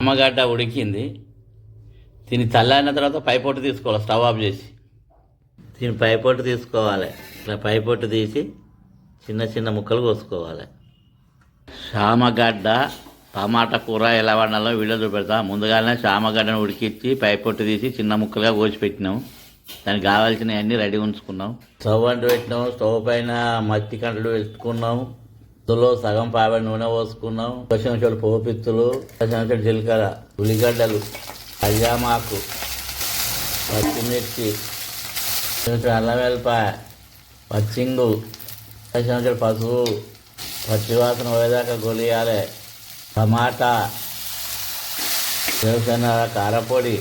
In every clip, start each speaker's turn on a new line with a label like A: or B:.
A: అమ్మగడ్డ ఉడికింది. దీన్ని చల్లారిన తర్వాత పైపొట్టు తీసుకోవాలి, స్టవ్ ఆఫ్ చేసి. దీని పైపొట్టు తీసుకోవాలి. ఇట్లా పైపొట్టు తీసి చిన్న చిన్న ముక్కలు కోసుకోవాలి. చామగడ్డ టమాటా కూర ఎలా వండాలో వీడియో చూపెడతా. ముందుగానే చామగడ్డను ఉడికించి పైపొట్టు తీసి చిన్న ముక్కలుగా కోసి పెట్టినాం. దానికి కావాల్సినవి అన్నీ రెడీ ఉంచుకున్నాం. స్టవ్ అంటూ పెట్టినాం. స్టవ్ పైన మట్టి కంటలు పెట్టుకున్నాం. అందులో సగం పాబడి నూనె పోసుకున్నాం. పచ్చిమిరపకాయలు, పోపిత్తులు, పచ్చిమిరపకాయలు, జీలకర్ర, ఉల్లిగడ్డలు, కళ్యామాకు, పచ్చిమిర్చి, అల్లం వెల్లిపాయ, పచ్చింగు, పచ్చిమిరపకాయలు, పసుపు, పచ్చివాసన పోయేదాకా గొలియాలి. టమాటా, వేరుశనగ, కారపొడి,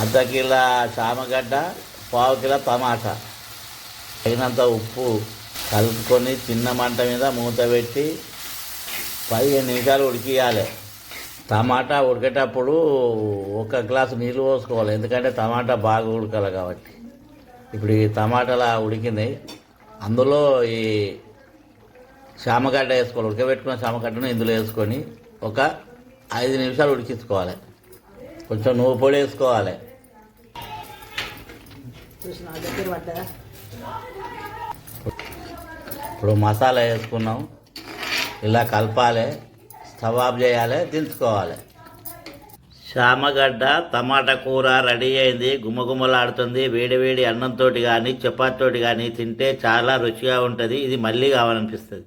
A: అర్ధ కిలో చామగడ్డ, పావు కిలో టమాటా, తగినంత ఉప్పు కలుపుకొని చిన్న మంట మీద మూత పెట్టి 15 నిమిషాలు ఉడికియాలి. టమాటా ఉడికేటప్పుడు 1 గ్లాసు నీళ్ళు పోసుకోవాలి, ఎందుకంటే టమాటా బాగా ఉడకాలి కాబట్టి. ఇప్పుడు ఈ టమాటాలా ఉడికింది. అందులో ఈ చామగడ్డ వేసుకోవాలి. ఉడకబెట్టుకున్న చామగడ్డను ఇందులో వేసుకొని ఒక 5 నిమిషాలు ఉడికించుకోవాలి. కొంచెం నువ్వు పొడి వేసుకోవాలి. ఇప్పుడు మసాలా వేసుకున్నాం. ఇలా కలపాలి, స్టవ్ ఆఫ్ చేయాలి, దించుకోవాలి. చామగడ్డ టమాటా కూర రెడీ అయింది. గుమ్మగుమ్మలాడుతుంది. వేడి వేడి అన్నంతో కానీ చపాతీతోటి కానీ తింటే చాలా రుచిగా ఉంటుంది. ఇది మళ్ళీ కావాలనిపిస్తుంది.